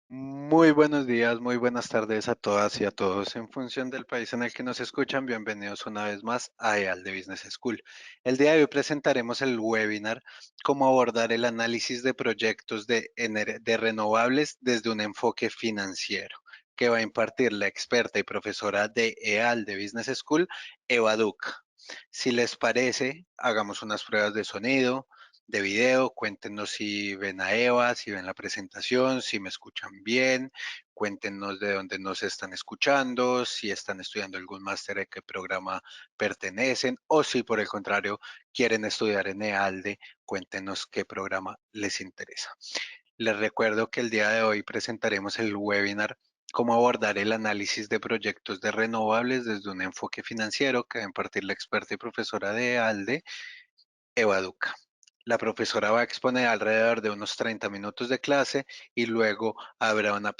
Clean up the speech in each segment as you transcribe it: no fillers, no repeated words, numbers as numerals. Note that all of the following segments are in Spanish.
Muy buenos días, muy buenas tardes a todas y a todos. En función del país en el que nos escuchan, bienvenidos una vez más a EAL de Business School. El día de hoy presentaremos el webinar Cómo abordar el análisis de proyectos de renovables desde un enfoque financiero, que va a impartir la experta y profesora de EAL de Business School, Eva Duca. Si les parece, hagamos unas pruebas de sonido, de video. Cuéntenos si ven a Eva, si ven la presentación, si me escuchan bien. Cuéntenos de dónde nos están escuchando, si están estudiando algún máster, a qué programa pertenecen o si por el contrario quieren estudiar en EALDE, cuéntenos qué programa les interesa. Les recuerdo que el día de hoy presentaremos el webinar Cómo abordar el análisis de proyectos de renovables desde un enfoque financiero que va a impartir la experta y profesora de EALDE, Eva Duca. La profesora va a exponer alrededor de unos 30 minutos de clase y luego habrá un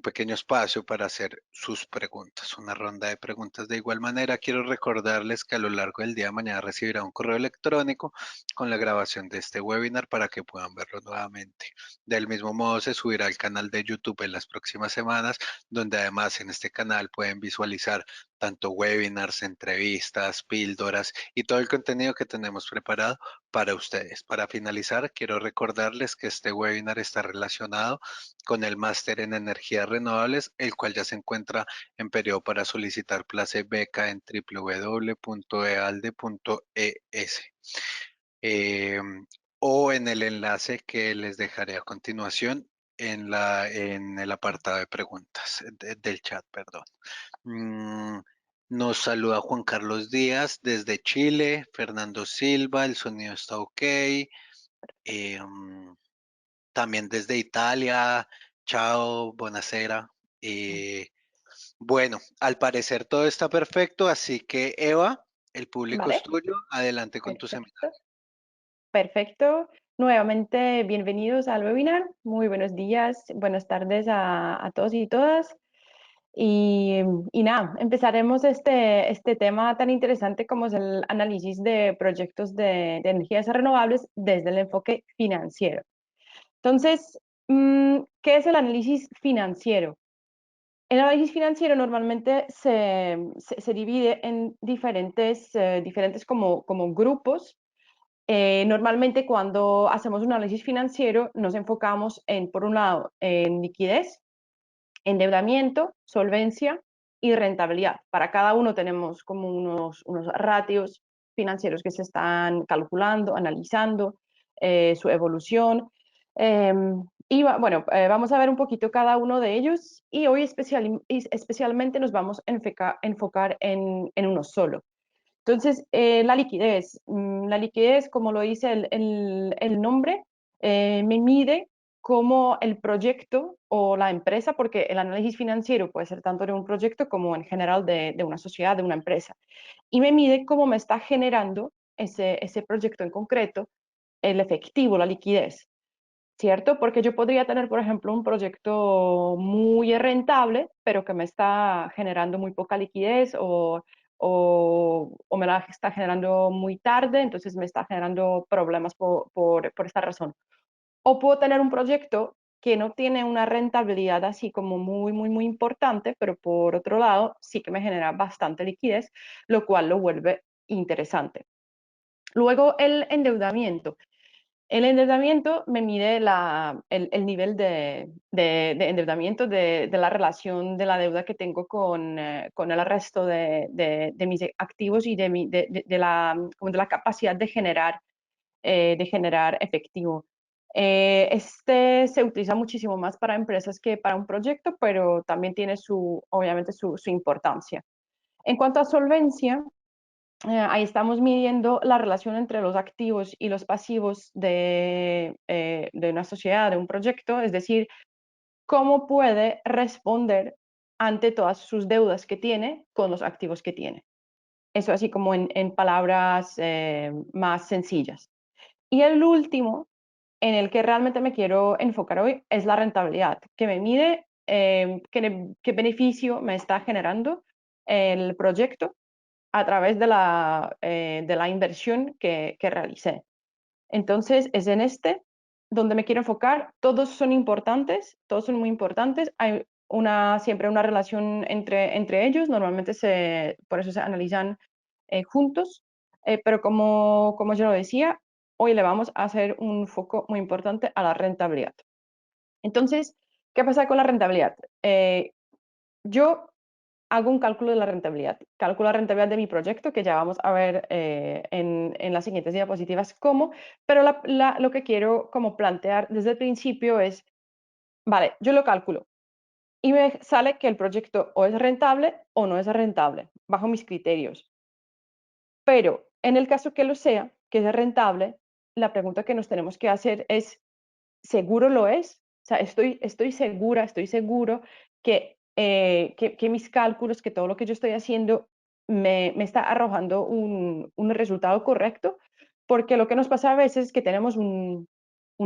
pequeño espacio para hacer sus preguntas, una ronda de preguntas. De igual manera, quiero recordarles que a lo largo del día de mañana recibirá un correo electrónico con la grabación de este webinar para que puedan verlo nuevamente. Del mismo modo, se subirá al canal de YouTube en las próximas semanas, donde además en este canal pueden visualizar tanto webinars, entrevistas, píldoras y todo el contenido que tenemos preparado para ustedes. Para finalizar, quiero recordarles que este webinar está relacionado con el máster en energías renovables, el cual ya se encuentra en periodo para solicitar plaza beca en www.ealde.es eh, o en el enlace que les dejaré a continuación en el apartado de preguntas del chat, perdón. Mm, Nos saluda Juan Carlos Díaz desde Chile, Fernando Silva, el sonido está ok. También desde Italia, chao, buonasera. Eh, bueno, al parecer todo está perfecto, así que Eva, el público es Vale, tuyo, adelante con tu perfecto. seminario. Perfecto. Nuevamente, bienvenidos al webinar. Muy buenos días, buenas tardes a todos y todas. Y, y nada, empezaremos este tema tan interesante como es el análisis de proyectos de energías renovables desde el enfoque financiero. Entonces, ¿qué es el análisis financiero? El análisis financiero normalmente se divide en diferentes como grupos. Normalmente cuando hacemos un análisis financiero nos enfocamos en, por un lado, en liquidez, endeudamiento, solvencia y rentabilidad. Para cada uno tenemos como unos ratios financieros que se están calculando, analizando su evolución. Eh, vamos a ver un poquito cada uno de ellos y hoy especialmente nos vamos a enfocar en uno solo. Entonces, la liquidez, como lo dice el nombre, me mide cómo el proyecto o la empresa, porque el análisis financiero puede ser tanto de un proyecto como en general de una sociedad, de una empresa, y me mide cómo me está generando ese proyecto en concreto, el efectivo, la liquidez. ¿Cierto? Porque yo podría tener, por ejemplo, un proyecto muy rentable, pero que me está generando muy poca liquidez o me la está generando muy tarde, entonces me está generando problemas por esta razón. O puedo tener un proyecto que no tiene una rentabilidad así como muy importante, pero por otro lado sí que me genera bastante liquidez, lo cual lo vuelve interesante. Luego el endeudamiento. El endeudamiento me mide el nivel de endeudamiento de la relación de la deuda que tengo con el resto de mis activos y como de la capacidad de generar efectivo. Este se utiliza muchísimo más para empresas que para un proyecto, pero también tiene obviamente su importancia. En cuanto a solvencia, ahí estamos midiendo la relación entre los activos y los pasivos de una sociedad, de un proyecto, es decir, cómo puede responder ante todas sus deudas que tiene con los activos que tiene. Eso así como en palabras más sencillas. Y el último, en el que realmente me quiero enfocar hoy, es la rentabilidad, que me mide qué beneficio me está generando el proyecto a través de la inversión que realicé. Entonces, es en este. donde me quiero enfocar, todos son importantes, todos son muy importantes. Hay siempre una relación entre ellos, normalmente por eso se analizan juntos, pero como yo lo decía, hoy le vamos a hacer un foco muy importante a la rentabilidad. Entonces, ¿qué pasa con la rentabilidad? Yo hago un cálculo de la rentabilidad, calculo la rentabilidad de mi proyecto, que ya vamos a ver en las siguientes diapositivas cómo, pero lo que quiero como plantear desde el principio es, vale, yo lo calculo y me sale que el proyecto o es rentable o no es rentable, bajo mis criterios. Pero en el caso que lo sea, que es rentable, la pregunta que nos tenemos que hacer es, ¿seguro lo es? O sea, estoy segura, estoy seguro que mis cálculos, que todo lo que yo estoy haciendo me está arrojando un resultado correcto, porque lo que nos pasa a veces es que tenemos un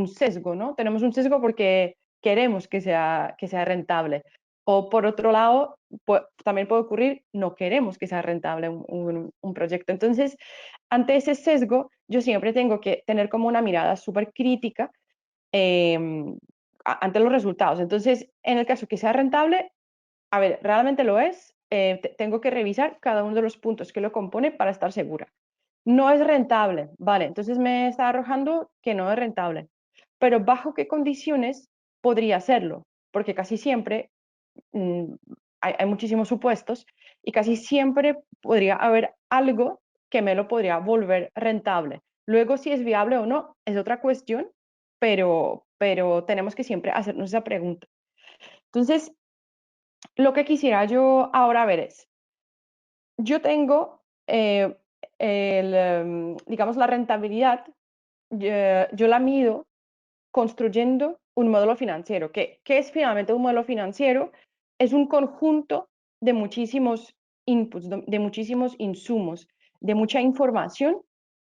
sesgo, ¿no? Tenemos un sesgo porque queremos que sea rentable. O por otro lado, también puede ocurrir, no queremos que sea rentable un proyecto. Entonces, ante ese sesgo, yo siempre tengo que tener como una mirada súper crítica eh, ante los resultados. Entonces, en el caso que sea rentable, a ver, ¿realmente lo es? Tengo que revisar cada uno de los puntos que lo compone para estar segura. No es rentable, vale, entonces me está arrojando que no es rentable. Pero ¿bajo qué condiciones podría serlo? Porque casi siempre mm, hay muchísimos supuestos y casi siempre podría haber algo que me lo podría volver rentable. Luego, si es viable o no, es otra cuestión, pero tenemos que siempre hacernos esa pregunta. Entonces, lo que quisiera yo ahora ver es, yo tengo, digamos, la rentabilidad, yo la mido construyendo un modelo financiero. ¿Qué es finalmente un modelo financiero? Es un conjunto de muchísimos inputs, de muchísimos insumos, de mucha información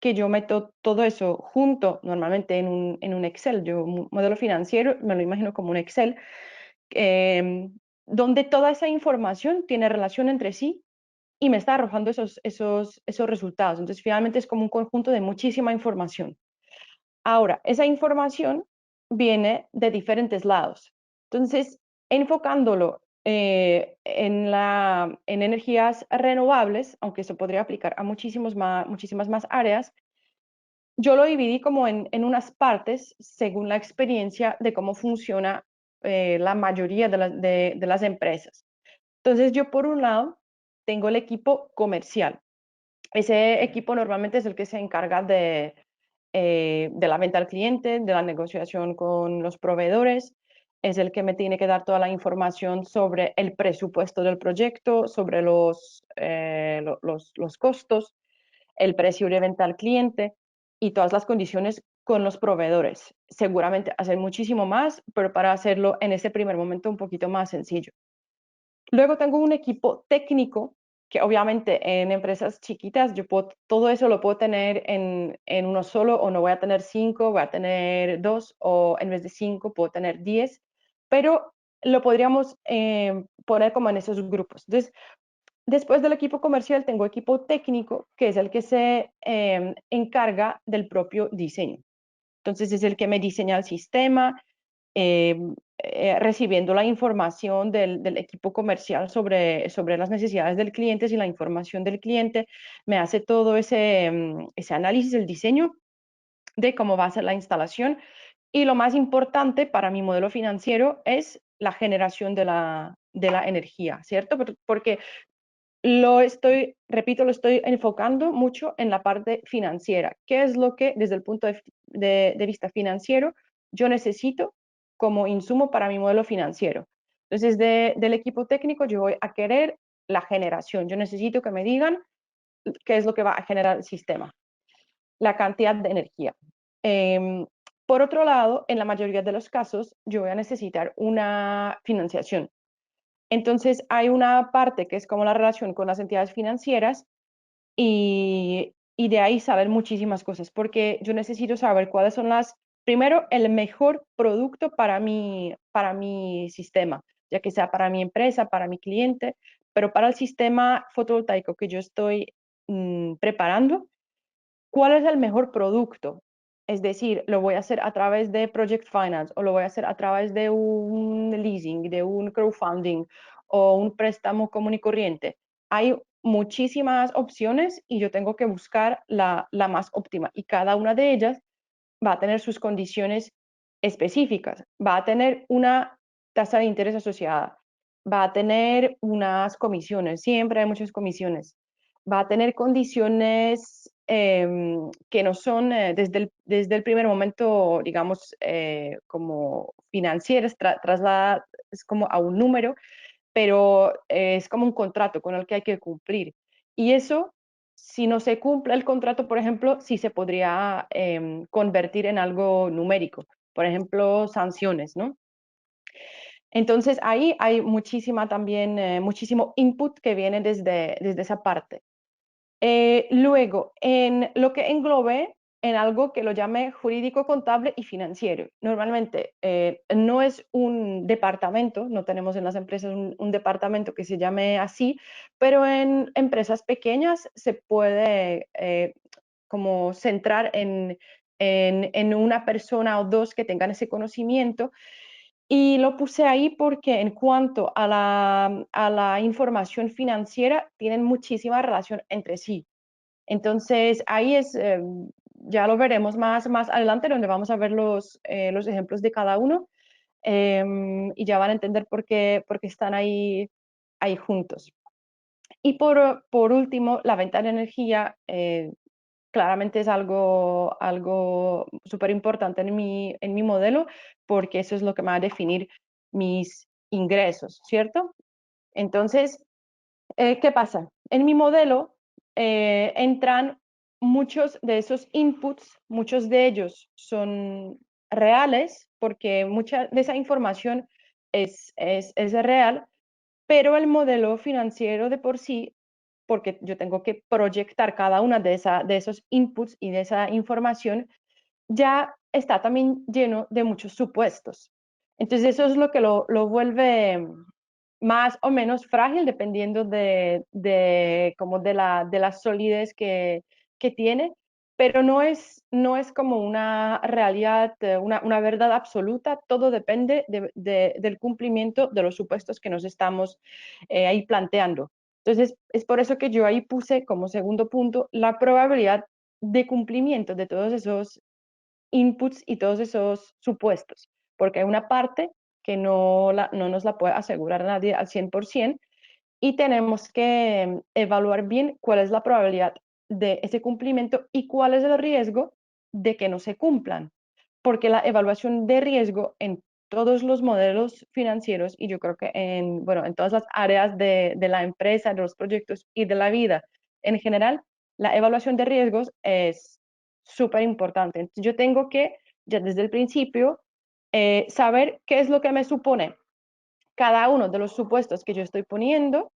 que yo meto todo eso junto normalmente en un Excel. Yo un modelo financiero me lo imagino como un Excel, eh, donde toda esa información tiene relación entre sí y me está arrojando esos resultados. Entonces, finalmente es como un conjunto de muchísima información. Ahora, esa información viene de diferentes lados. Entonces, enfocándolo en energías renovables, aunque se podría aplicar a muchísimas más áreas, yo lo dividí como en unas partes según la experiencia de cómo funciona la mayoría de las empresas. Entonces, yo por un lado tengo el equipo comercial. Ese equipo normalmente es el que se encarga de la venta al cliente, de la negociación con los proveedores, es el que me tiene que dar toda la información sobre el presupuesto del proyecto, sobre los costos, el precio de venta al cliente y todas las condiciones con los proveedores. Seguramente hacer muchísimo más, pero para hacerlo en ese primer momento un poquito más sencillo. Luego tengo un equipo técnico que obviamente en empresas chiquitas todo eso lo puedo tener en uno solo o no voy a tener 5, voy a tener 2 o en vez de 5 puedo tener 10, pero lo podríamos poner como en esos grupos. Entonces, después del equipo comercial tengo equipo técnico que es el que se encarga del propio diseño. Entonces es el que me diseña el sistema, eh, recibiendo la información del equipo comercial sobre las necesidades del cliente y la información del cliente, me hace todo ese análisis, el diseño de cómo va a ser la instalación. Y lo más importante para mi modelo financiero es la generación de la energía, ¿cierto? Porque repito, lo estoy enfocando mucho en la parte financiera. ¿Qué es lo que desde el punto de vista financiero yo necesito como insumo para mi modelo financiero? Entonces, del equipo técnico yo voy a querer la generación. Yo necesito que me digan qué es lo que va a generar el sistema, la cantidad de energía. Eh, por otro lado, en la mayoría de los casos, yo voy a necesitar una financiación. Entonces, hay una parte que es como la relación con las entidades financieras y de ahí saber muchísimas cosas, porque yo necesito saber cuáles son primero, el mejor producto para mi sistema, ya que sea para mi empresa, para mi cliente, pero para el sistema fotovoltaico que yo estoy preparando, ¿cuál es el mejor producto? Es decir, lo voy a hacer a través de Project Finance o lo voy a hacer a través de un leasing, de un crowdfunding o un préstamo común y corriente. Hay muchísimas opciones y yo tengo que buscar la más óptima y cada una de ellas va a tener sus condiciones específicas, va a tener una tasa de interés asociada, va a tener unas comisiones, siempre hay muchas comisiones, va a tener condiciones que no son desde el primer momento, digamos, como financieras, traslada es como a un número, pero es como un contrato con el que hay que cumplir. Y eso, si no se cumple el contrato, por ejemplo, sí se podría convertir en algo numérico, por ejemplo, sanciones, ¿no? Entonces ahí hay muchísima también, muchísimo input que viene desde esa parte. Luego, en lo que englobe en algo que lo llame jurídico, contable y financiero. Normalmente no es un departamento, no tenemos en las empresas un departamento que se llame así, pero en empresas pequeñas se puede como centrar en una persona o dos que tengan ese conocimiento y lo puse ahí porque en cuanto a la información financiera, tienen muchísima relación entre sí. Entonces, ahí es, ya lo veremos más adelante, donde vamos a ver los ejemplos de cada uno y ya van a entender por qué están ahí juntos. Y por último, la venta de energía claramente es algo súper importante en mi modelo, porque eso es lo que me va a definir mis ingresos, ¿cierto? Entonces, ¿qué pasa? En mi modelo entran muchos de esos inputs, muchos de ellos son reales, porque mucha de esa información es real, pero el modelo financiero de por sí, porque yo tengo que proyectar cada una de esos inputs y de esa información, ya está también lleno de muchos supuestos. Entonces eso es lo que lo vuelve más o menos frágil dependiendo como de la solidez que tiene, pero no es como una realidad, una verdad absoluta, todo depende del cumplimiento de los supuestos que nos estamos ahí planteando. Entonces, es por eso que yo ahí puse como segundo punto la probabilidad de cumplimiento de todos esos inputs y todos esos supuestos, porque hay una parte que no nos la puede asegurar nadie al 100% y tenemos que evaluar bien cuál es la probabilidad de ese cumplimiento y cuál es el riesgo de que no se cumplan, porque la evaluación de riesgo en todos los modelos financieros y yo creo que bueno, en todas las áreas de la empresa, de los proyectos y de la vida en general, la evaluación de riesgos es súper importante. Entonces, yo tengo que, ya desde el principio, saber qué es lo que me supone cada uno de los supuestos que yo estoy poniendo,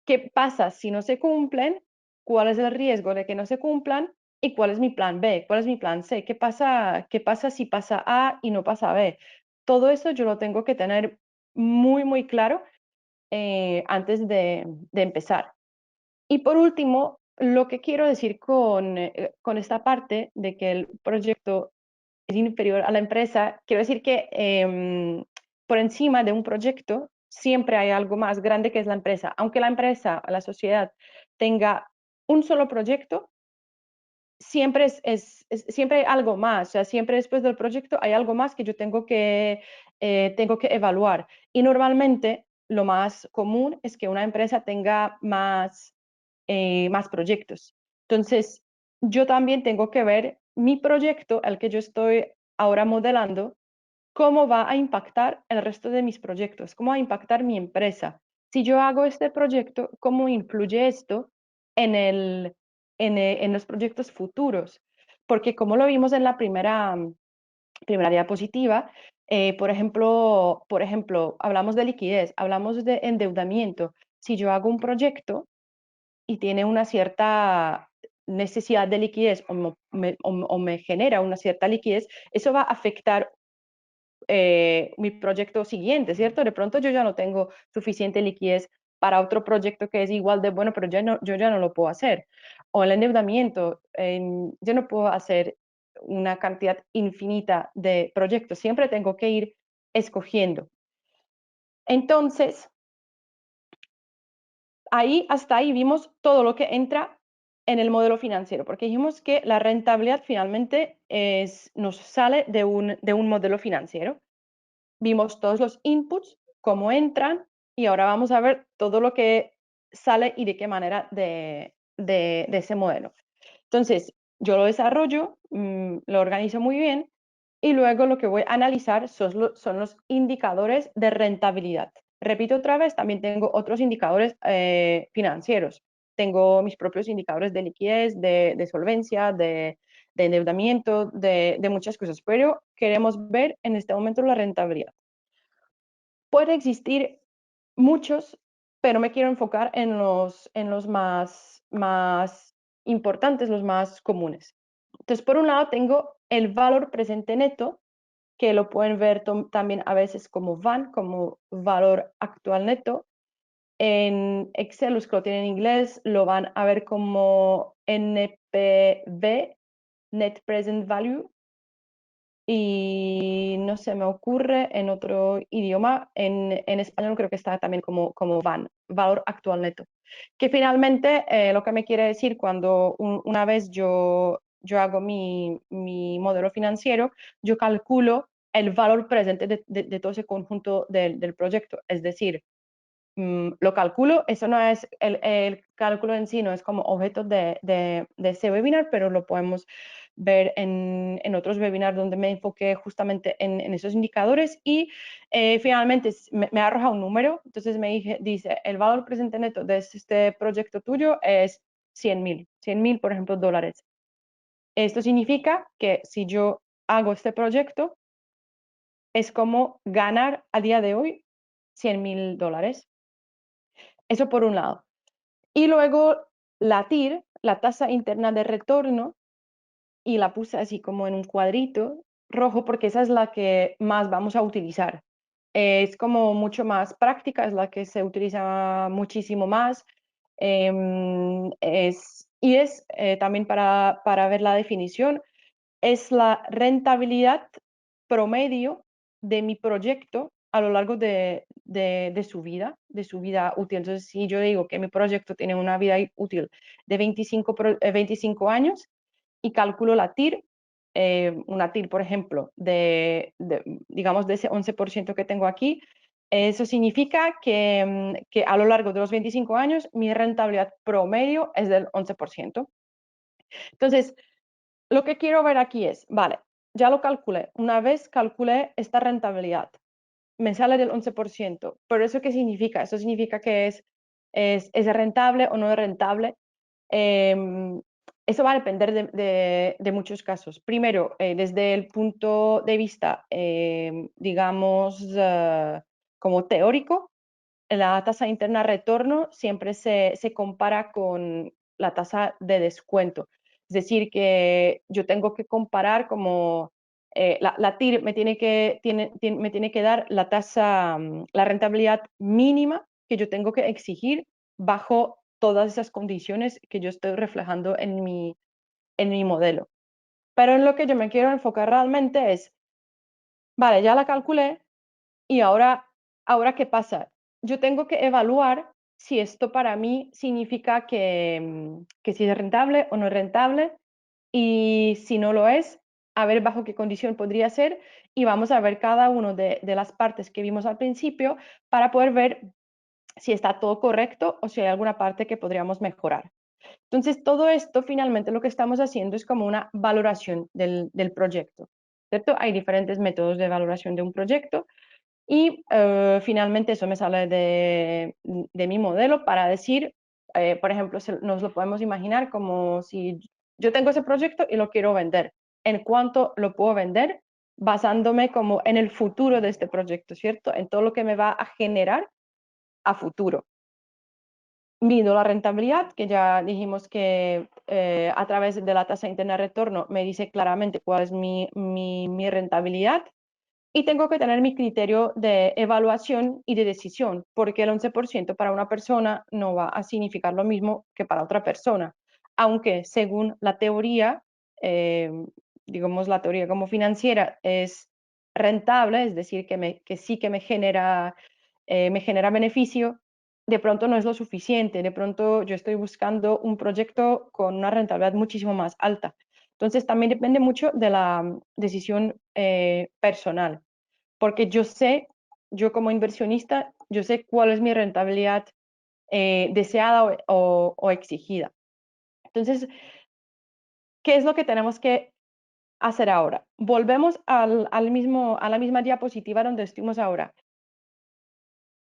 qué pasa si no se cumplen, cuál es el riesgo de que no se cumplan y cuál es mi plan B, cuál es mi plan C, qué pasa si pasa A y no pasa B. Todo eso yo lo tengo que tener muy, muy claro antes de empezar. Y por último, lo que quiero decir con esta parte de que el proyecto es inferior a la empresa, quiero decir que por encima de un proyecto siempre hay algo más grande que es la empresa. Aunque la empresa, la sociedad tenga un solo proyecto, siempre hay algo más, o sea, siempre después del proyecto hay algo más que yo tengo que evaluar. Y normalmente lo más común es que una empresa tenga más proyectos. Entonces, yo también tengo que ver mi proyecto, el que yo estoy ahora modelando, cómo va a impactar el resto de mis proyectos, cómo va a impactar mi empresa. Si yo hago este proyecto, ¿cómo influye esto en los proyectos futuros? Porque como lo vimos en la primera diapositiva, por ejemplo, hablamos de liquidez, hablamos de endeudamiento. Si yo hago un proyecto y tiene una cierta necesidad de liquidez o me genera una cierta liquidez, eso va a afectar mi proyecto siguiente, ¿cierto? De pronto yo ya no tengo suficiente liquidez para otro proyecto que es igual de bueno, pero yo ya no lo puedo hacer. O el endeudamiento, yo no puedo hacer una cantidad infinita de proyectos, siempre tengo que ir escogiendo. Entonces, hasta ahí vimos todo lo que entra en el modelo financiero, porque dijimos que la rentabilidad finalmente nos sale de un modelo financiero. Vimos todos los inputs, cómo entran, y ahora vamos a ver todo lo que sale y de qué manera de ese modelo. Entonces, yo lo desarrollo, lo organizo muy bien, y luego lo que voy a analizar son los indicadores de rentabilidad. Repito otra vez, también tengo otros indicadores financieros. Tengo mis propios indicadores de liquidez, de solvencia, de endeudamiento, de muchas cosas, pero queremos ver en este momento la rentabilidad. Puede existir muchos, pero me quiero enfocar en los más importantes, los más comunes. Entonces, por un lado tengo el valor presente neto, que lo pueden ver también a veces como VAN, como valor actual neto. En Excel, los que lo tienen en inglés, lo van a ver como NPV, Net Present Value, y no se me ocurre en otro idioma, en español creo que está también como VAN, valor actual neto, que finalmente lo que me quiere decir cuando una vez yo hago mi modelo financiero, yo calculo el valor presente de todo ese conjunto del proyecto, es decir, lo calculo, eso no es, el cálculo en sí no es como objeto de ese webinar, pero lo podemos ver en otros webinars donde me enfoqué justamente en esos indicadores, y finalmente me arroja un número. Entonces dice, el valor presente neto de este proyecto tuyo es 100.000, por ejemplo, dólares. Esto significa que si yo hago este proyecto, es como ganar a día de hoy 100.000 dólares. Eso por un lado. Y luego la TIR, la tasa interna de retorno, y la puse así como en un cuadrito rojo porque esa es la que más vamos a utilizar. Es como mucho más práctica, es la que se utiliza muchísimo más. También para ver la definición, es la rentabilidad promedio de mi proyecto a lo largo de su vida útil. Entonces, si yo digo que mi proyecto tiene una vida útil de 25 años y calculo la TIR, una TIR, por ejemplo, digamos, de ese 11% que tengo aquí, eso significa que a lo largo de los 25 años mi rentabilidad promedio es del 11%. Entonces, lo que quiero ver aquí es, vale, ya lo calculé. Una vez calculé esta rentabilidad, me sale del 11%. ¿Pero eso qué significa? Eso significa que es rentable o no es rentable. Eh, Eso va a depender de muchos casos. Primero, desde el punto de vista, digamos, como teórico, la tasa interna de retorno siempre se compara con la tasa de descuento. Es decir, que yo tengo que comparar como la TIR me tiene que dar la tasa, la rentabilidad mínima que yo tengo que exigir bajo todas esas condiciones que yo estoy reflejando en mi modelo. Pero en lo que yo me quiero enfocar realmente es, vale, ya la calculé, y ahora, ¿qué pasa? Yo tengo que evaluar si esto para mí significa que si es rentable o no es rentable, y si no lo es, a ver bajo qué condición podría ser, y vamos a ver cada una de las partes que vimos al principio para poder ver si está todo correcto o si hay alguna parte que podríamos mejorar. Entonces, todo esto finalmente lo que estamos haciendo es como una valoración del proyecto, ¿cierto? Hay diferentes métodos de valoración de un proyecto, y finalmente eso me sale de mi modelo para decir, por ejemplo, nos lo podemos imaginar como si yo tengo ese proyecto y lo quiero vender. ¿En cuánto lo puedo vender? Basándome como en el futuro de este proyecto, ¿cierto? En todo lo que me va a generar a futuro. Mido la rentabilidad, que ya dijimos que a través de la tasa interna de retorno me dice claramente cuál es mi rentabilidad. Y tengo que tener mi criterio de evaluación y de decisión, porque el 11% para una persona no va a significar lo mismo que para otra persona, aunque según la teoría, eh, digamos, la teoría como financiera es rentable, es decir, que sí que me genera beneficio, de pronto no es lo suficiente, de pronto yo estoy buscando un proyecto con una rentabilidad muchísimo más alta. Entonces también depende mucho de la decisión personal, porque yo como inversionista, yo sé cuál es mi rentabilidad deseada o exigida. Entonces, ¿qué es lo que tenemos que hacer ahora? Volvemos a la misma diapositiva donde estuvimos ahora.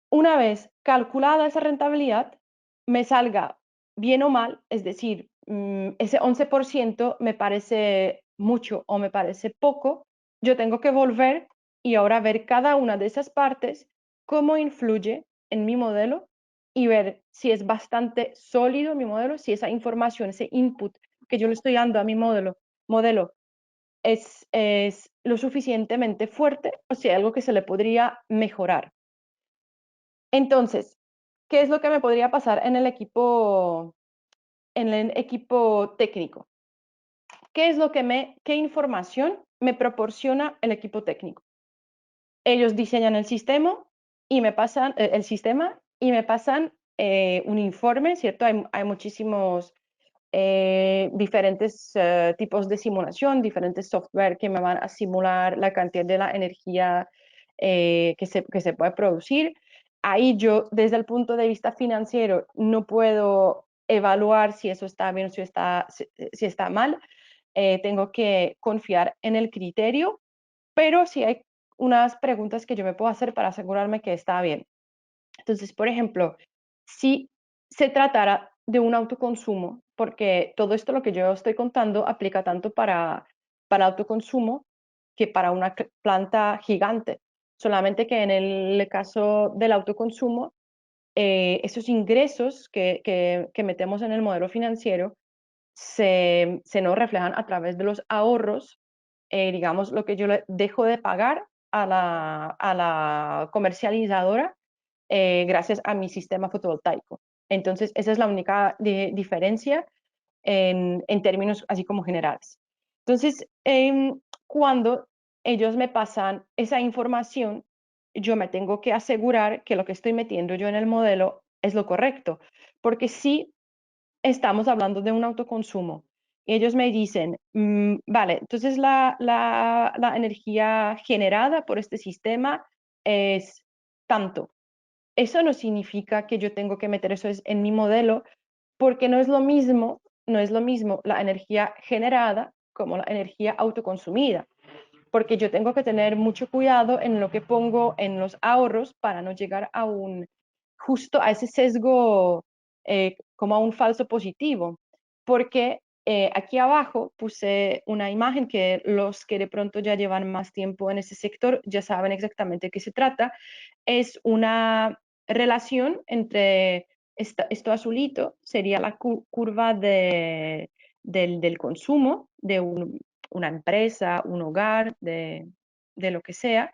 Una vez calculada esa rentabilidad, me salga bien o mal, es decir, ese 11% me parece mucho o me parece poco, yo tengo que volver y ahora ver cada una de esas partes, cómo influye en mi modelo y ver si es bastante sólido mi modelo, si esa información, ese input que yo le estoy dando a mi modelo es lo suficientemente fuerte o si hay algo que se le podría mejorar. Entonces, ¿qué es lo que me podría pasar en el equipo técnico? ¿Qué información me proporciona el equipo técnico? Ellos diseñan el sistema y me pasan un informe, ¿cierto? Hay muchísimos diferentes tipos de simulación, diferentes software que me van a simular la cantidad de la energía que se puede producir. Ahí yo, desde el punto de vista financiero, no puedo evaluar si eso está bien o si está mal. Tengo que confiar en el criterio, pero sí hay unas preguntas que yo me puedo hacer para asegurarme que está bien. Entonces, por ejemplo, si se tratara de un autoconsumo, porque todo esto lo que yo estoy contando aplica tanto para autoconsumo que para una planta gigante. Solamente que en el caso del autoconsumo, esos ingresos que metemos en el modelo financiero se nos reflejan a través de los ahorros, digamos, lo que yo le dejo de pagar a la comercializadora gracias a mi sistema fotovoltaico. Entonces, esa es la única diferencia en términos así como generales. Entonces, cuando ellos me pasan esa información, yo me tengo que asegurar que lo que estoy metiendo yo en el modelo es lo correcto, porque si estamos hablando de un autoconsumo, y ellos me dicen, vale, entonces la energía generada por este sistema es tanto. Eso no significa que yo tengo que meter eso en mi modelo, porque no es lo mismo la energía generada como la energía autoconsumida, porque yo tengo que tener mucho cuidado en lo que pongo en los ahorros para no llegar justo a ese sesgo, como a un falso positivo, porque aquí abajo puse una imagen que los que de pronto ya llevan más tiempo en ese sector ya saben exactamente de qué se trata. Es una relación entre esto azulito, sería la curva del consumo de una empresa, un hogar, de lo que sea.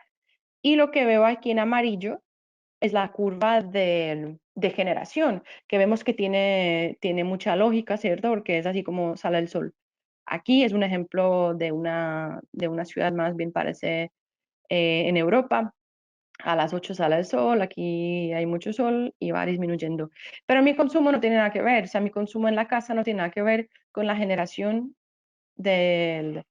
Y lo que veo aquí en amarillo es la curva de generación, que vemos que tiene mucha lógica, ¿cierto? Porque es así como sale el sol. Aquí es un ejemplo de una ciudad más bien parece en Europa. A las 8 sale el sol, aquí hay mucho sol y va disminuyendo. Pero mi consumo no tiene nada que ver, o sea, mi consumo en la casa no tiene nada que ver con la generación del,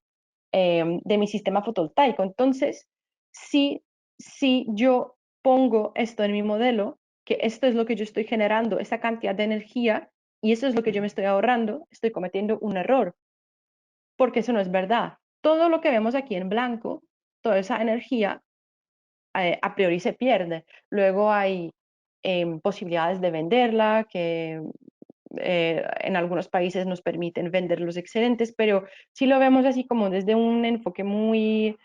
de mi sistema fotovoltaico. Entonces, si, si yo pongo esto en mi modelo, que esto es lo que yo estoy generando, esa cantidad de energía, y eso es lo que yo me estoy ahorrando, estoy cometiendo un error, porque eso no es verdad. Todo lo que vemos aquí en blanco, toda esa energía, a priori se pierde. Luego hay posibilidades de venderla, que en algunos países nos permiten vender los excedentes, pero si lo vemos así como desde un enfoque muy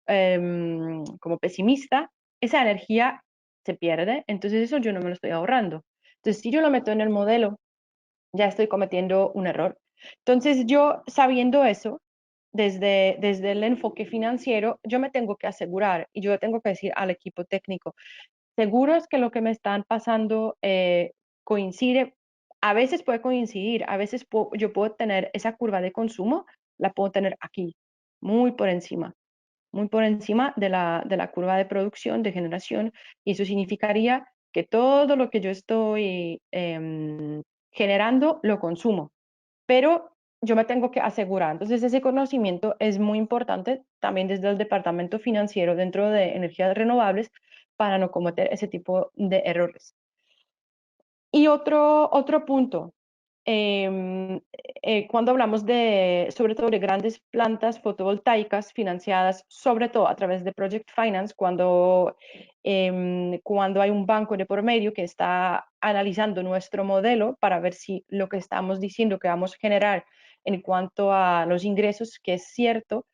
como pesimista, esa energía se pierde, entonces eso yo no me lo estoy ahorrando. Entonces, si yo lo meto en el modelo, ya estoy cometiendo un error. Entonces, yo sabiendo eso, desde el enfoque financiero, yo me tengo que asegurar y yo tengo que decir al equipo técnico, seguros que lo que me están pasando coincide, a veces puede coincidir, a veces yo puedo tener esa curva de consumo, la puedo tener aquí, muy por encima de la curva de producción, de generación, y eso significaría que todo lo que yo estoy generando lo consumo, pero yo me tengo que asegurar. Entonces, ese conocimiento es muy importante también desde el departamento financiero dentro de energías renovables para no cometer ese tipo de errores. Y otro punto, cuando hablamos de, sobre todo de grandes plantas fotovoltaicas financiadas, sobre todo a través de Project Finance, cuando hay un banco de por medio que está analizando nuestro modelo para ver si lo que estamos diciendo que vamos a generar en cuanto a los ingresos, que es cierto,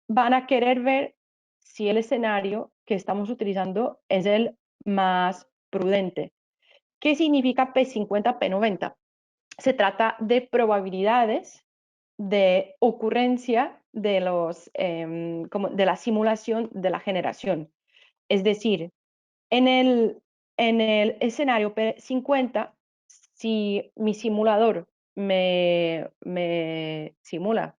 van a querer ver si el escenario que estamos utilizando es el más prudente. ¿Qué significa P50, P90? Se trata de probabilidades de ocurrencia de, de la simulación de la generación. Es decir, en en el escenario P50, si mi simulador me simula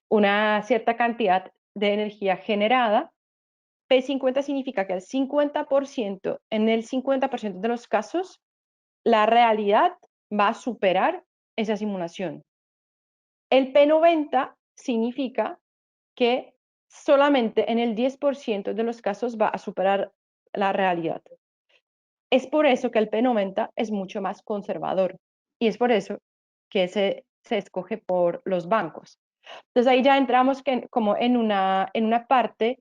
una cierta cantidad de energía generada, P50 significa que en el 50% de los casos, la realidad va a superar esa simulación. El P90 significa que solamente en el 10% de los casos va a superar la realidad. Es por eso que el P90 es mucho más conservador y es por eso que se escoge por los bancos. Entonces ahí ya entramos como en una parte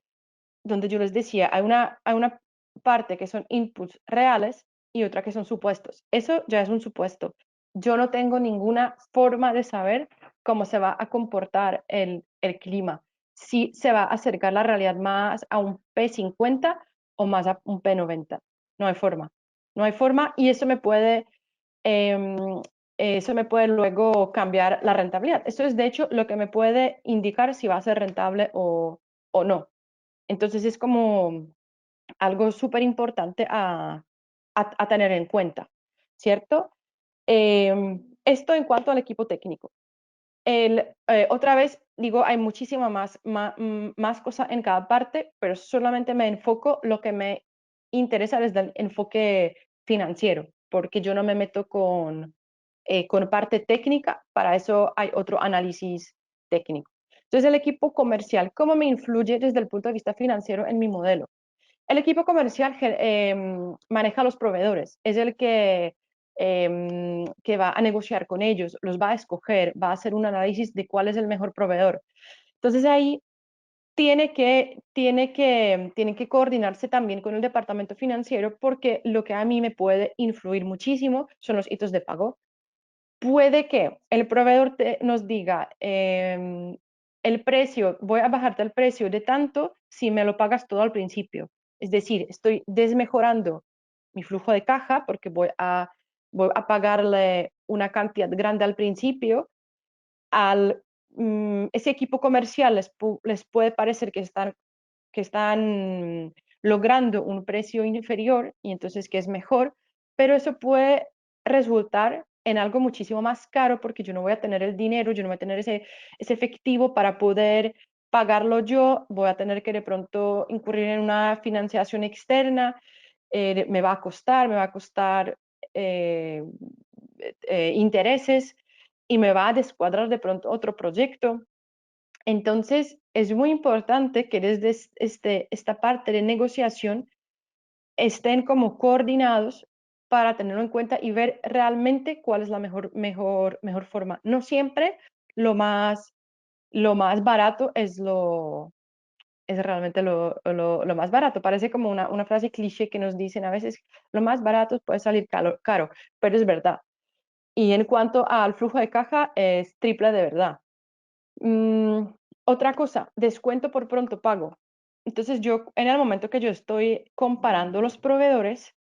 donde yo les decía, hay una parte que son inputs reales y otra que son supuestos. Eso ya es un supuesto. Yo no tengo ninguna forma de saber cómo se va a comportar el clima, si se va a acercar la realidad más a un P50 o más a un P90. No hay forma. No hay forma y eh, eso me puede luego cambiar la rentabilidad. Eso es de hecho lo que me puede indicar si va a ser rentable o no. Entonces es como algo súper importante a tener en cuenta, ¿cierto? Esto en cuanto al equipo técnico. Otra vez digo, hay muchísima más cosa en cada parte, pero solamente me enfoco lo que me interesa desde el enfoque financiero, porque yo no me meto con parte técnica, para eso hay otro análisis técnico. Entonces, el equipo comercial, ¿cómo me influye desde el punto de vista financiero en mi modelo? El equipo comercial maneja a los proveedores, es el que va a negociar con ellos, los va a escoger, va a hacer un análisis de cuál es el mejor proveedor. Entonces ahí tiene que coordinarse también con el departamento financiero porque lo que a mí me puede influir muchísimo son los hitos de pago. Puede que el proveedor nos diga, el precio, voy a bajarte el precio de tanto si me lo pagas todo al principio. Es decir, estoy desmejorando mi flujo de caja porque voy a pagarle una cantidad grande al principio. Ese equipo comercial les puede parecer que están logrando un precio inferior y entonces que es mejor, pero eso puede resultar en algo muchísimo más caro porque yo no voy a tener el dinero, yo no voy a tener ese efectivo para poder pagarlo yo, voy a tener que de pronto incurrir en una financiación externa, me va a costar eh, intereses y me va a descuadrar de pronto otro proyecto. Entonces, es muy importante que desde esta parte de negociación estén como coordinados para tenerlo en cuenta y ver realmente cuál es la mejor forma. No siempre lo más barato es realmente lo más barato. Parece como una frase cliché que nos dicen a veces, lo más barato puede salir caro, pero es verdad. Y en cuanto al flujo de caja, es triple de verdad. Mm, Otra cosa, descuento por pronto pago. Entonces yo, en el momento que yo estoy comparando los proveedores,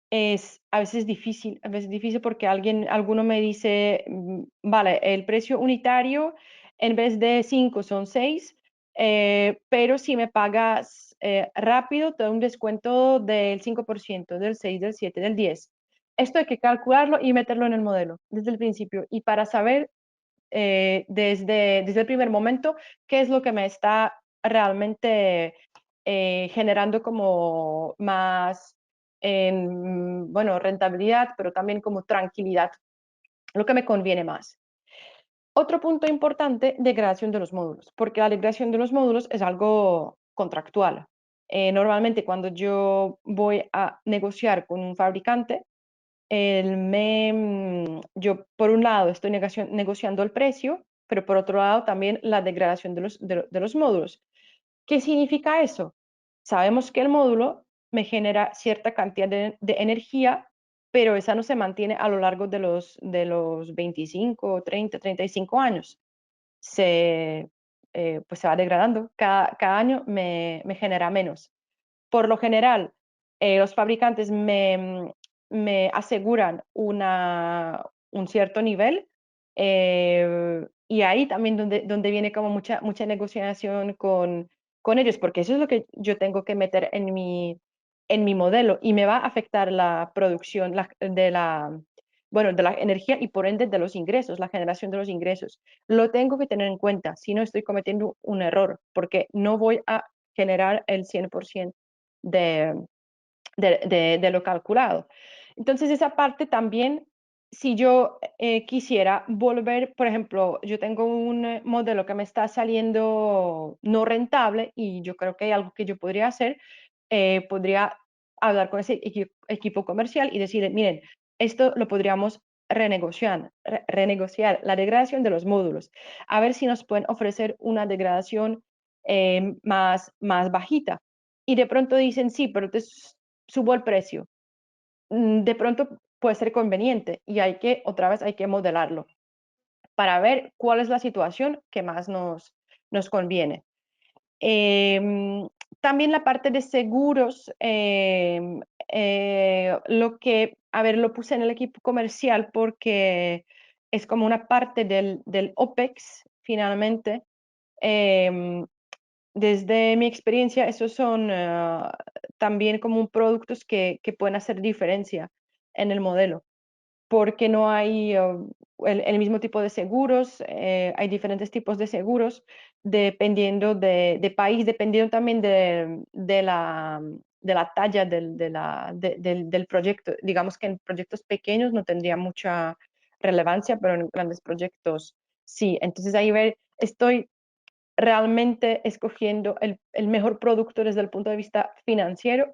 es a veces difícil porque alguno me dice, vale, el precio unitario en vez de 5 son 6, pero si me pagas rápido, te doy un descuento del 5%, del 6, del 7, del 10. Esto hay que calcularlo y meterlo en el modelo desde el principio. Y para saber desde el primer momento qué es lo que me está realmente generando como más, bueno, rentabilidad, pero también como tranquilidad, lo que me conviene más. Otro punto importante, degradación de los módulos, porque la degradación de los módulos es algo contractual. Normalmente cuando yo voy a negociar con un fabricante, yo por un lado estoy negociando el precio, pero por otro lado también la degradación de los módulos. ¿Qué significa eso? Sabemos que el módulo me genera cierta cantidad de energía, pero esa no se mantiene a lo largo de los 25, 30, 35 años. Pues se va degradando. Cada año me genera menos. Por lo general, los fabricantes me aseguran un cierto nivel, y ahí también donde viene como mucha negociación con ellos, porque eso es lo que yo tengo que meter en mi modelo y me va a afectar la producción bueno, de la energía y por ende de los ingresos, la generación de los ingresos. Lo tengo que tener en cuenta, si no estoy cometiendo un error, porque no voy a generar el 100% de, de lo calculado. Entonces, esa parte también, si yo quisiera volver, por ejemplo, yo tengo un modelo que me está saliendo no rentable y yo creo que hay algo que yo podría hacer, podría hablar con ese equipo comercial y decirle, miren, esto lo podríamos renegociar la degradación de los módulos, a ver si nos pueden ofrecer una degradación más bajita. Y de pronto dicen, sí, pero te subo el precio. De pronto puede ser conveniente y otra vez hay que modelarlo para ver cuál es la situación que más nos conviene. Eh, También la parte de seguros, a ver, lo puse en el equipo comercial porque es como una parte del OPEX, finalmente. Eh, Desde mi experiencia, esos son también como productos que pueden hacer diferencia en el modelo porque no hay el mismo tipo de seguros, hay diferentes tipos de seguros dependiendo de país, dependiendo también de la talla del proyecto. Digamos que en proyectos pequeños no tendría mucha relevancia, pero en grandes proyectos sí. Entonces ahí estoy realmente escogiendo el mejor producto desde el punto de vista financiero.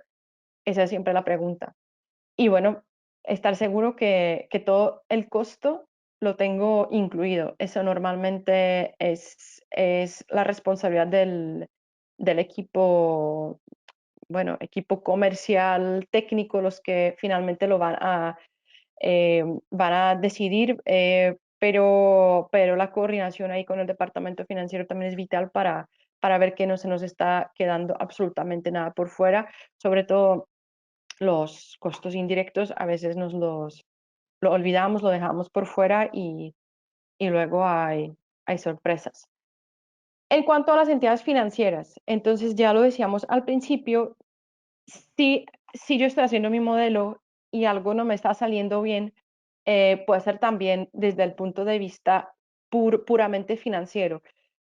Esa es siempre la pregunta. Y bueno, estar seguro que todo el costo lo tengo incluido. Eso normalmente es la responsabilidad del equipo, bueno, equipo comercial, técnico, los que finalmente lo van a decidir, pero la coordinación ahí con el departamento financiero también es vital para ver que no se nos está quedando absolutamente nada por fuera, sobre todo los costos indirectos a veces lo olvidamos, lo dejamos por fuera y luego hay sorpresas. En cuanto a las entidades financieras, entonces ya lo decíamos al principio, si, si yo estoy haciendo mi modelo y algo no me está saliendo bien, puede ser también desde el punto de vista puramente financiero.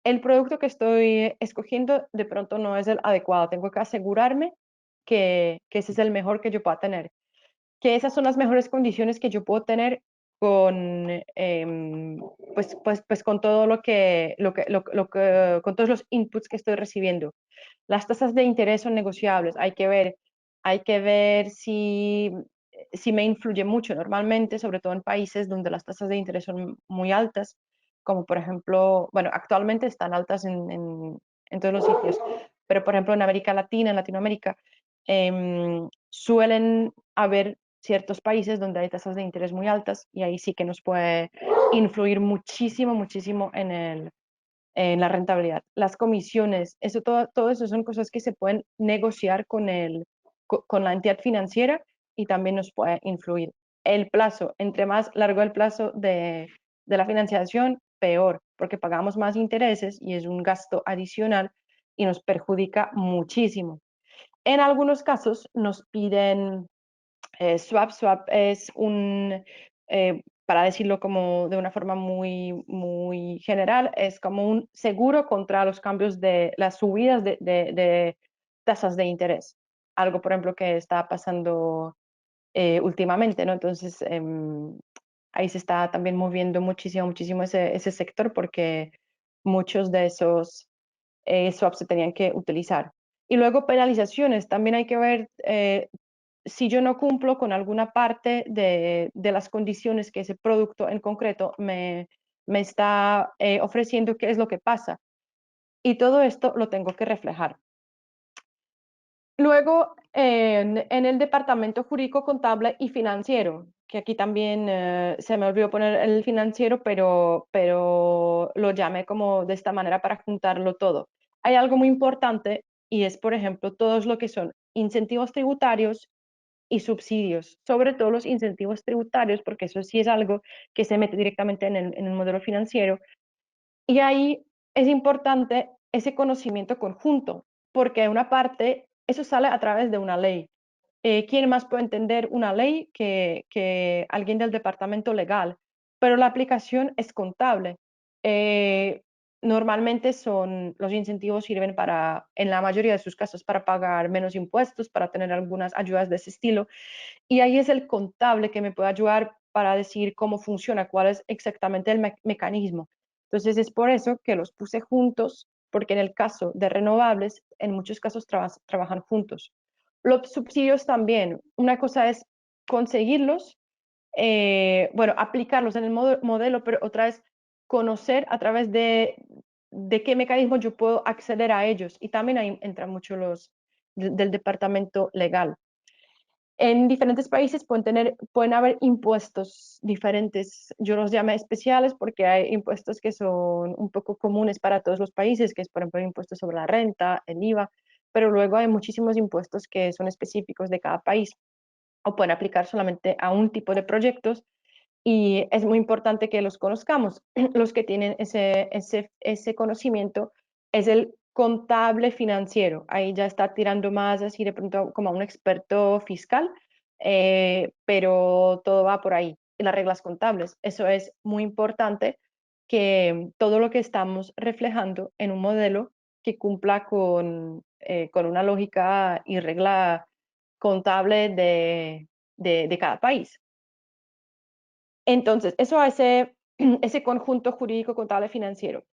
El producto que estoy escogiendo de pronto no es el adecuado. Tengo que asegurarme que ese es el mejor que yo pueda tener, que esas son las mejores condiciones que yo puedo tener con, pues con todo con todos los inputs que estoy recibiendo. Las tasas de interés son negociables, hay que ver si me influye mucho normalmente, sobre todo en países donde las tasas de interés son muy altas, como por ejemplo, bueno, actualmente están altas en todos los sitios, pero por ejemplo en América Latina, en Latinoamérica, suelen haber ciertos países donde hay tasas de interés muy altas y ahí sí que nos puede influir muchísimo, muchísimo en la rentabilidad. Las comisiones, todo eso son cosas que se pueden negociar con la entidad financiera y también nos puede influir. El plazo, entre más largo el plazo de la financiación, peor, porque pagamos más intereses y es un gasto adicional y nos perjudica muchísimo. En algunos casos nos piden swap. Swap es para decirlo como de una forma muy general, es como un seguro contra los cambios de las subidas de tasas de interés. Algo, por ejemplo, que está pasando últimamente, ¿no? Entonces, ahí se está también moviendo muchísimo ese sector porque muchos de esos swaps se tenían que utilizar. Y luego penalizaciones, también hay que ver si yo no cumplo con alguna parte de las condiciones que ese producto en concreto me está ofreciendo, qué es lo que pasa. Y todo esto lo tengo que reflejar. Luego, en el departamento jurídico, contable y financiero, que aquí también se me olvidó poner el financiero, pero lo llamé como de esta manera para juntarlo todo. Hay algo muy importante y es, por ejemplo, todos lo que son incentivos tributarios y subsidios, sobre todo los incentivos tributarios, porque eso sí es algo que se mete directamente en el modelo financiero. Y ahí es importante ese conocimiento conjunto, porque una parte, eso sale a través de una ley. ¿Quién más puede entender una ley que alguien del departamento legal? Pero la aplicación es contable. Eh, Normalmente los incentivos sirven para, en la mayoría de sus casos, para pagar menos impuestos, para tener algunas ayudas de ese estilo. Y ahí es el contable que me puede ayudar para decir cómo funciona, cuál es exactamente el mecanismo. Entonces es por eso que los puse juntos, porque en el caso de renovables, en muchos casos trabajan juntos. Los subsidios también, una cosa es conseguirlos, bueno, aplicarlos en el modelo, pero otra es conocer a través de qué mecanismo yo puedo acceder a ellos. Y también ahí entran mucho los del departamento legal. En diferentes países pueden haber impuestos diferentes. Yo los llamé especiales porque hay impuestos que son un poco comunes para todos los países, que es, por ejemplo, el impuesto sobre la renta, el IVA, pero luego hay muchísimos impuestos que son específicos de cada país o pueden aplicar solamente a un tipo de proyectos y es muy importante que los conozcamos. Los que tienen ese conocimiento es el contable financiero. Ahí ya está tirando más así de pronto como a un experto fiscal, pero todo va por ahí. Y las reglas contables, eso es muy importante que todo lo que estamos reflejando en un modelo que cumpla con una lógica y regla contable de cada país. Entonces, eso hace ese conjunto jurídico contable financiero.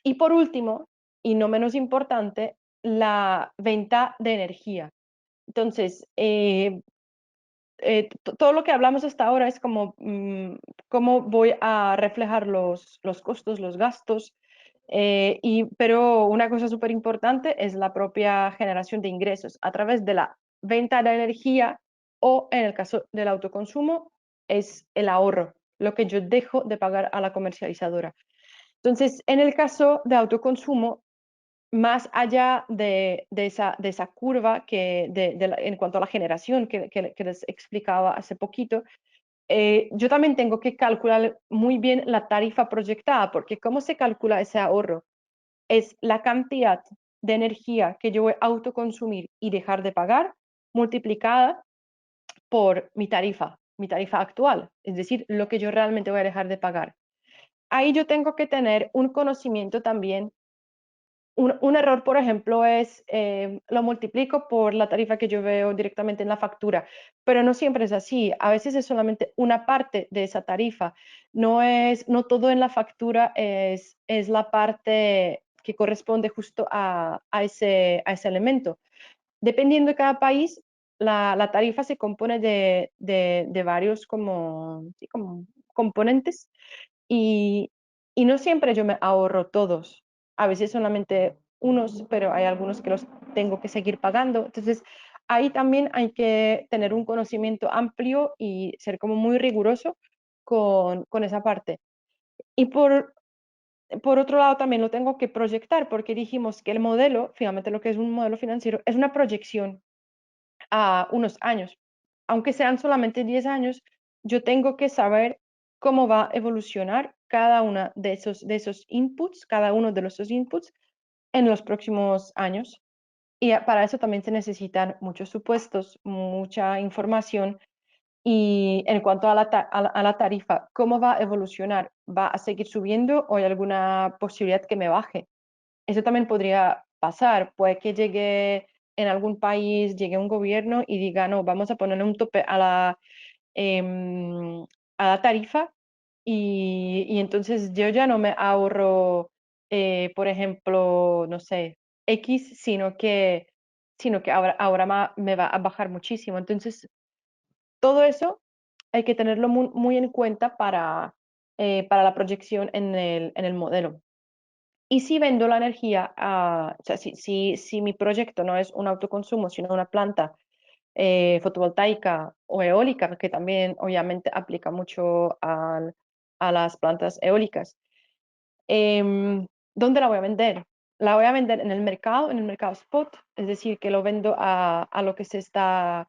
Y por último, y no menos importante, la venta de energía. Entonces, todo lo que hablamos hasta ahora es como cómo voy a reflejar los costos, los gastos, pero una cosa súper importante es la propia generación de ingresos a través de la venta de energía o en el caso del autoconsumo es el ahorro, lo que yo dejo de pagar a la comercializadora. Entonces, en el caso de autoconsumo, más allá de esa curva en cuanto a la generación que les explicaba hace poquito, yo también tengo que calcular muy bien la tarifa proyectada, porque ¿cómo se calcula ese ahorro? Es la cantidad de energía que yo voy a autoconsumir y dejar de pagar multiplicada por mi tarifa actual, es decir, lo que yo realmente voy a dejar de pagar. Ahí yo tengo que tener un conocimiento también. Un error, por ejemplo, es lo multiplico por la tarifa que yo veo directamente en la factura, pero no siempre es así. A veces es solamente una parte de esa tarifa. No todo en la factura es la parte que corresponde justo a ese elemento. Dependiendo de cada país, la tarifa se compone de varios como, sí, como componentes y, y no siempre yo me ahorro todos, a veces solamente unos, pero hay algunos que los tengo que seguir pagando. Entonces, ahí también hay que tener un conocimiento amplio y ser como muy riguroso con esa parte. Y por otro lado, también lo tengo que proyectar, porque dijimos que el modelo, finalmente lo que es un modelo financiero, es una proyección a unos años. Aunque sean solamente 10 años, yo tengo que saber cómo va a evolucionar cada uno de esos inputs, cada uno de esos inputs en los próximos años. Y para eso también se necesitan muchos supuestos, mucha información Y en cuanto a la tarifa, ¿cómo va a evolucionar? ¿Va a seguir subiendo o hay alguna posibilidad que me baje? Eso también podría pasar. Puede que llegue en algún país, llegue un gobierno y diga, no, vamos a ponerle un tope em, a la tarifa y entonces yo ya no me ahorro, por ejemplo, no sé, X, sino que ahora me va a bajar muchísimo. Entonces, todo eso hay que tenerlo muy, muy en cuenta para la proyección en el modelo. Y si vendo la energía, o sea, si mi proyecto no es un autoconsumo, sino una planta fotovoltaica o eólica, que también obviamente aplica mucho a las plantas eólicas, ¿dónde la voy a vender? La voy a vender en el mercado spot, es decir, que lo vendo a lo que se está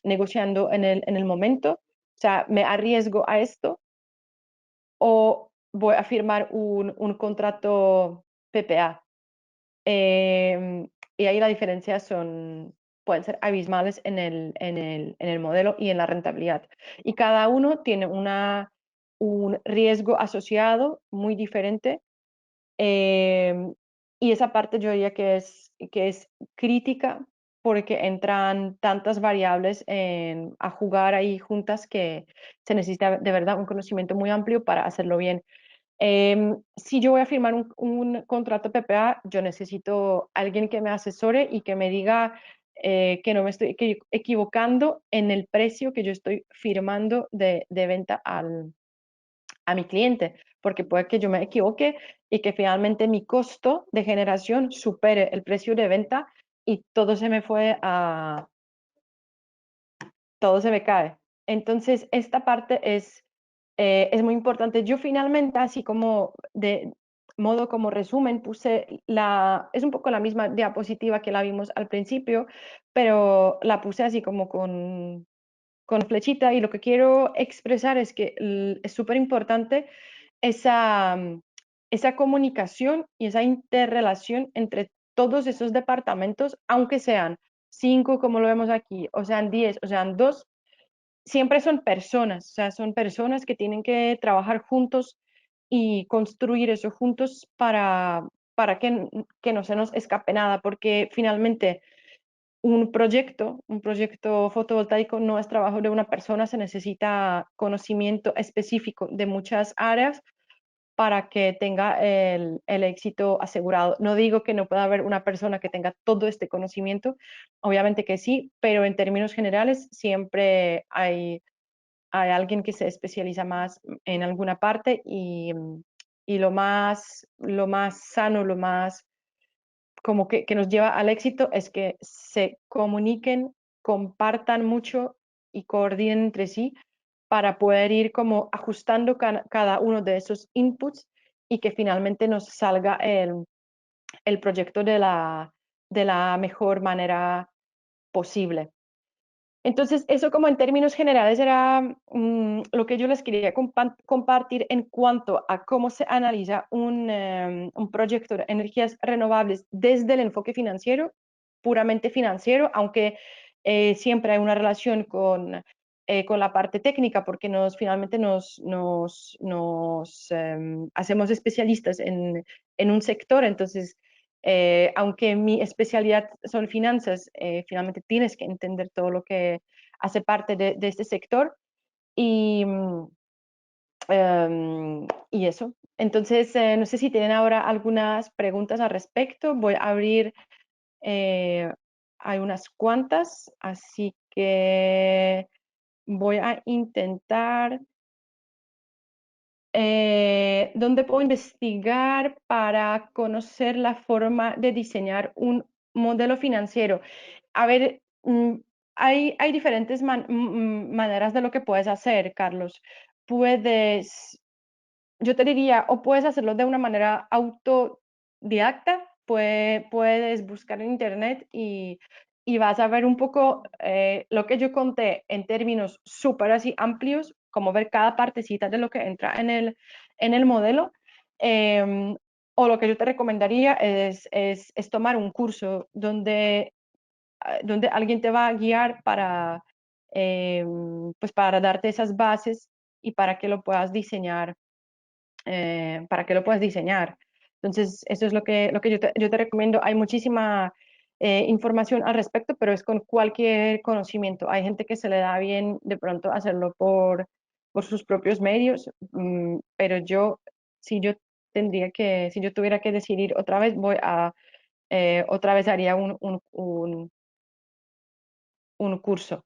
negociando en el momento. O sea, me arriesgo a esto o voy a firmar un contrato PPA. Y ahí las diferencias pueden ser abismales en el modelo y en la rentabilidad. Y cada uno tiene un riesgo asociado muy diferente. eh, y esa parte yo diría que es crítica porque entran tantas variables a jugar ahí juntas que se necesita de verdad un conocimiento muy amplio para hacerlo bien. Si yo voy a firmar un contrato PPA, yo necesito alguien que me asesore y que me diga que no me estoy equivocando en el precio que yo estoy firmando de venta a mi cliente, porque puede que yo me equivoque y que finalmente mi costo de generación supere el precio de venta y todo se me cae. Entonces, esta parte es muy importante. Yo finalmente, así como de modo como resumen, es un poco la misma diapositiva que la vimos al principio, pero la puse así como con flechita y lo que quiero expresar es que es súper importante esa, esa comunicación y esa interrelación entre todos esos departamentos, aunque sean 5 como lo vemos aquí, o sean 10, o sean 2, siempre son personas, o sea, son personas que tienen que trabajar juntos y construir eso juntos para que no se nos escape nada, porque finalmente un proyecto fotovoltaico no es trabajo de una persona, se necesita conocimiento específico de muchas áreas para que tenga el éxito asegurado. No digo que no pueda haber una persona que tenga todo este conocimiento, obviamente que sí, pero en términos generales siempre hay alguien que se especializa más en alguna parte y lo más sano, lo más como que nos lleva al éxito es que se comuniquen, compartan mucho y coordinen entre sí para poder ir como ajustando cada uno de esos inputs y que finalmente nos salga el proyecto de la mejor manera posible. Entonces, eso como en términos generales era lo que yo les quería compartir en cuanto a cómo se analiza un proyecto de energías renovables desde el enfoque financiero, puramente financiero, aunque siempre hay una relación con la parte técnica, porque finalmente nos hacemos especialistas en un sector, entonces aunque mi especialidad son finanzas, finalmente tienes que entender todo lo que hace parte de este sector y, y eso. Entonces, no sé si tienen ahora algunas preguntas al respecto. Voy a abrir, eh, hay unas cuantas, así que voy a intentar. ¿Dónde puedo investigar para conocer la forma de diseñar un modelo financiero? A ver, hay diferentes maneras de lo que puedes hacer, Carlos. Puedes yo te diría, o puedes hacerlo de una manera autodidacta, puedes buscar en internet y vas a ver un poco lo que yo conté en términos súper así amplios, como ver cada partecita de lo que entra en el modelo. Em, o lo que yo te recomendaría es tomar un curso donde alguien te va a guiar pues para darte esas bases y para que lo puedas diseñar, Entonces, eso es lo que yo te recomiendo. Hay muchísima información al respecto, pero es con cualquier conocimiento. Hay gente que se le da bien de pronto hacerlo por sus propios medios, pero si yo si yo tuviera que decidir otra vez, otra vez haría un curso.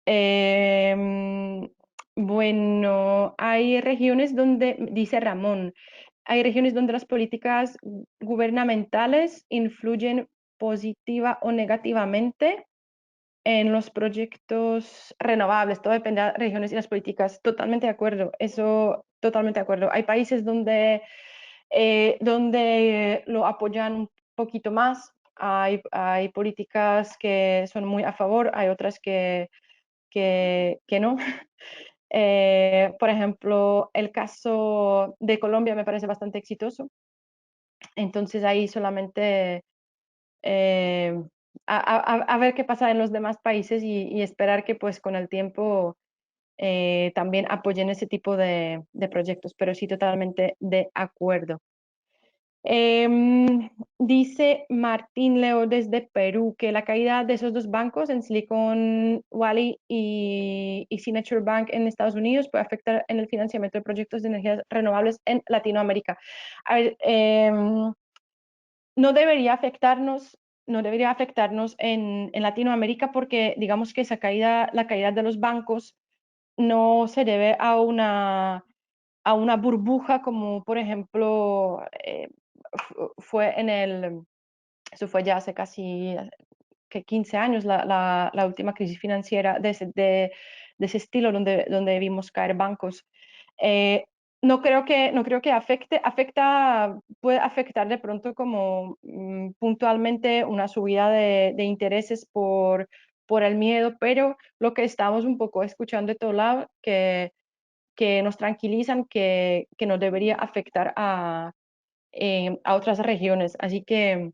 Em, bueno, hay regiones donde, dice Ramón, hay regiones donde las políticas gubernamentales influyen positiva o negativamente en los proyectos renovables. Todo depende de las regiones y las políticas. Totalmente de acuerdo. Eso, totalmente de acuerdo. Hay países donde lo apoyan un poquito más. Hay políticas que son muy a favor, hay otras que no. Por ejemplo, el caso de Colombia me parece bastante exitoso. Entonces ahí solamente eh, a ver qué pasa en los demás países y esperar que pues con el tiempo también apoyen ese tipo de proyectos, pero sí totalmente de acuerdo. Dice Martín Leo desde Perú que la caída de esos dos bancos, en Silicon Valley y Signature Bank en Estados Unidos, puede afectar en el financiamiento de proyectos de energías renovables en Latinoamérica. A ver, no debería afectarnos, no debería afectarnos en Latinoamérica porque digamos que la caída de los bancos no se debe a una burbuja como por ejemplo fue eso fue ya hace casi que 15 años la última crisis financiera de ese estilo donde vimos caer bancos. Eh, no creo que puede afectar de pronto como puntualmente una subida de intereses por el miedo, pero lo que estamos un poco escuchando de todo lado, que nos tranquilizan que no debería afectar a otras regiones. Así que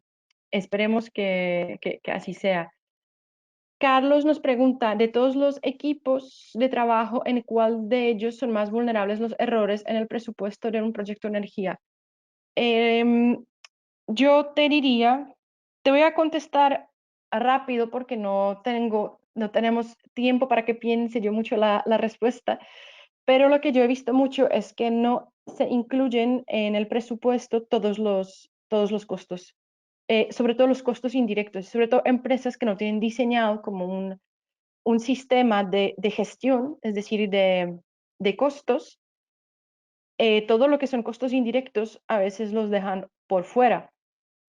esperemos que así sea. Carlos nos pregunta, de todos los equipos de trabajo, ¿en cuál de ellos son más vulnerables los errores en el presupuesto de un proyecto de energía? Em, yo te diría, te voy a contestar rápido porque no tenemos tiempo para que piense yo mucho la respuesta, pero lo que yo he visto mucho es que no se incluyen en el presupuesto todos los costos, sobre todo los costos indirectos, sobre todo empresas que no tienen diseñado como un sistema de gestión, es decir, de costos. Todo lo que son costos indirectos a veces los dejan por fuera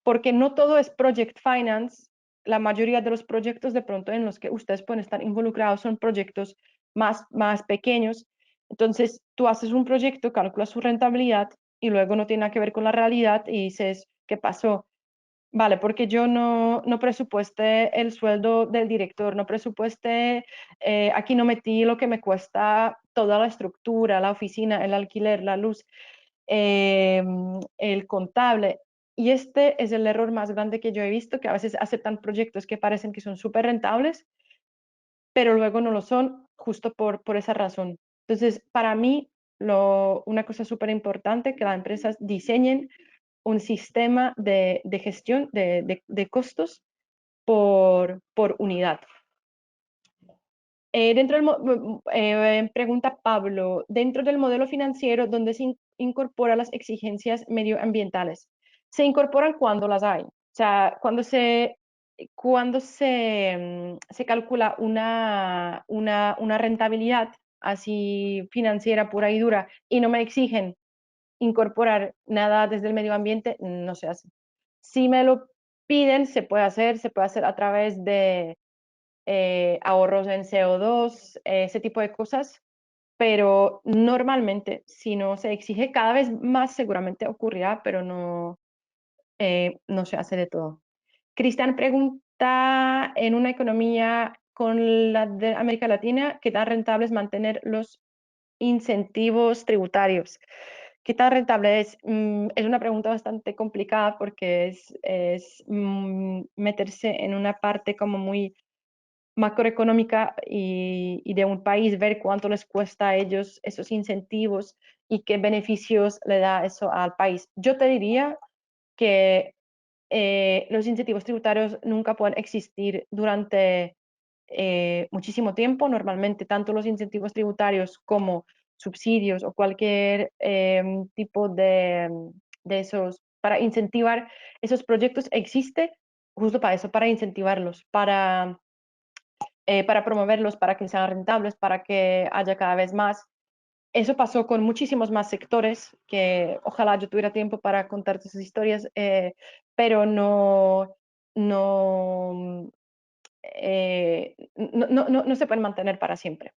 porque no todo es project finance. La mayoría de los proyectos de pronto en los que ustedes pueden estar involucrados son proyectos más pequeños. Entonces, tú haces un proyecto, calculas su rentabilidad y luego no tiene nada que ver con la realidad y dices, ¿qué pasó? Vale, porque yo no presupuesté el sueldo del director, no presupuesté, aquí no metí lo que me cuesta toda la estructura, la oficina, el alquiler, la luz, eh, el contable. Y este es el error más grande que yo he visto, que a veces aceptan proyectos que parecen que son súper rentables, pero luego no lo son justo por esa razón. Entonces, para mí, una cosa súper importante que las empresas diseñen un sistema de gestión de costos por unidad. Pregunta Pablo, dentro del modelo financiero, ¿dónde se incorporan las exigencias medioambientales? Se incorporan cuando las hay. O sea, se calcula una rentabilidad así financiera pura y dura y no me exigen incorporar nada desde el medio ambiente, no se hace. Si me lo piden, se puede hacer a través de ahorros en CO2, ese tipo de cosas, pero normalmente si no se exige cada vez más seguramente ocurrirá, pero no se hace de todo. Cristian pregunta, en una economía con la de América Latina, ¿qué tan rentable es mantener los incentivos tributarios? ¿Qué tan rentable es? Es una pregunta bastante complicada porque es meterse en una parte como muy macroeconómica y de un país, ver cuánto les cuesta a ellos esos incentivos y qué beneficios le da eso al país. Yo te diría que los incentivos tributarios nunca pueden existir durante muchísimo tiempo. Normalmente, tanto los incentivos tributarios como subsidios o cualquier tipo de esos, para incentivar esos proyectos, existe justo para eso, para incentivarlos, para promoverlos, para que sean rentables, para que haya cada vez más. Eso pasó con muchísimos más sectores, que ojalá yo tuviera tiempo para contarte esas historias, pero no, no se pueden mantener para siempre.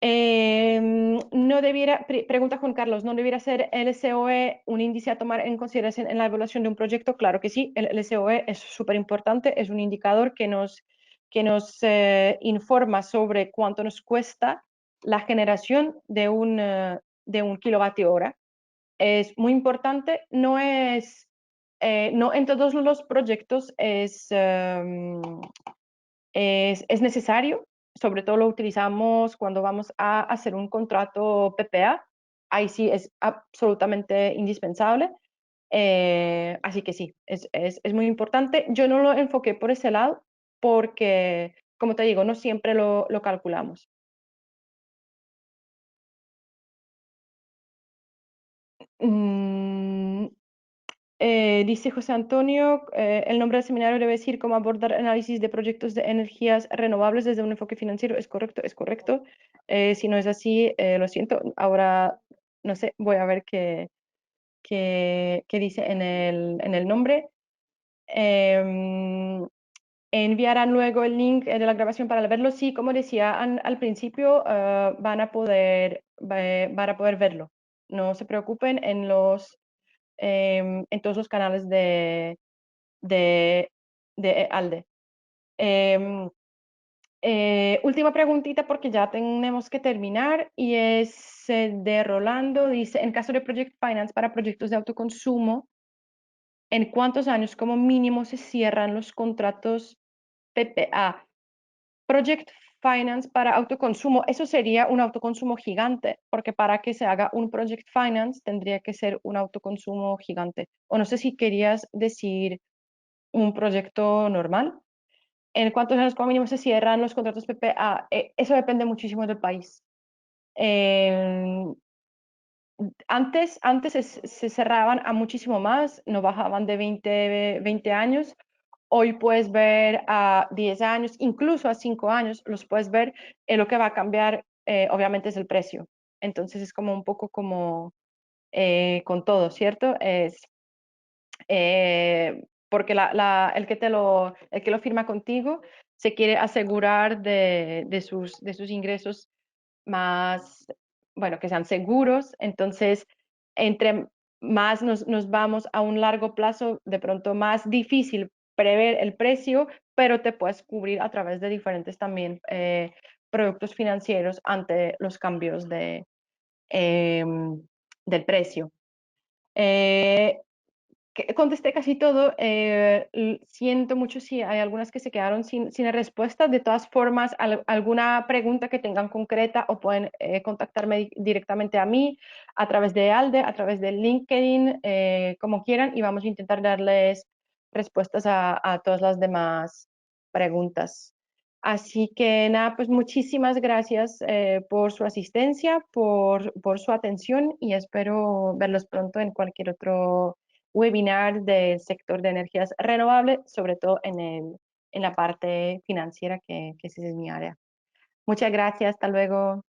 No debiera, pregunta Juan Carlos, ¿no debiera ser el SOE un índice a tomar en consideración en la evaluación de un proyecto? Claro que sí, el SOE es súper importante, es un indicador que nos informa sobre cuánto nos cuesta la generación de un kilovatio hora. Es muy importante, no en todos los proyectos es necesario, sobre todo lo utilizamos cuando vamos a hacer un contrato PPA, ahí sí es absolutamente indispensable, así que sí, es muy importante. Yo no lo enfoqué por ese lado porque, como te digo, no siempre lo calculamos. Mm, dice José Antonio, el nombre del seminario debe decir cómo abordar análisis de proyectos de energías renovables desde un enfoque financiero. Es correcto, es correcto. Si no es así, lo siento. Ahora, no sé, voy a ver qué dice en el nombre. Em, enviarán luego el link de la grabación para verlo. Sí, como decía al principio, van a poder verlo. No se preocupen en todos los canales de, de ALDE. Eh, última preguntita porque ya tenemos que terminar y es de Rolando. Dice, en caso de Project Finance para proyectos de autoconsumo, ¿en cuántos años como mínimo se cierran los contratos PPA? Project Finance para autoconsumo, eso sería un autoconsumo gigante, porque para que se haga un Project Finance tendría que ser un autoconsumo gigante. O no sé si querías decir un proyecto normal. ¿En cuántos años como mínimo se cierran los contratos PPA? Eso depende muchísimo del país. Eh, antes se cerraban a muchísimo más, no bajaban de 20 años. Hoy puedes ver a 10 años, incluso a 5 años, los puedes ver. Lo que va a cambiar, obviamente, es el precio. Entonces es como un poco como con todo, ¿cierto? Porque el que lo firma contigo se quiere asegurar de sus ingresos más, bueno, que sean seguros. Entonces, entre más nos vamos a un largo plazo, de pronto más difícil prever el precio, pero te puedes cubrir a través de diferentes también productos financieros ante los cambios del precio. Eh, contesté casi todo. Siento mucho si hay algunas que se quedaron sin respuesta. De todas formas, alguna pregunta que tengan concreta o pueden contactarme directamente a mí a través de ALDE, a través de LinkedIn, como quieran, y vamos a intentar darles respuestas a todas las demás preguntas. Así que nada, pues muchísimas gracias por su asistencia, por su atención y espero verlos pronto en cualquier otro webinar del sector de energías renovables, sobre todo en la parte financiera, que esa es mi área. Muchas gracias, hasta luego.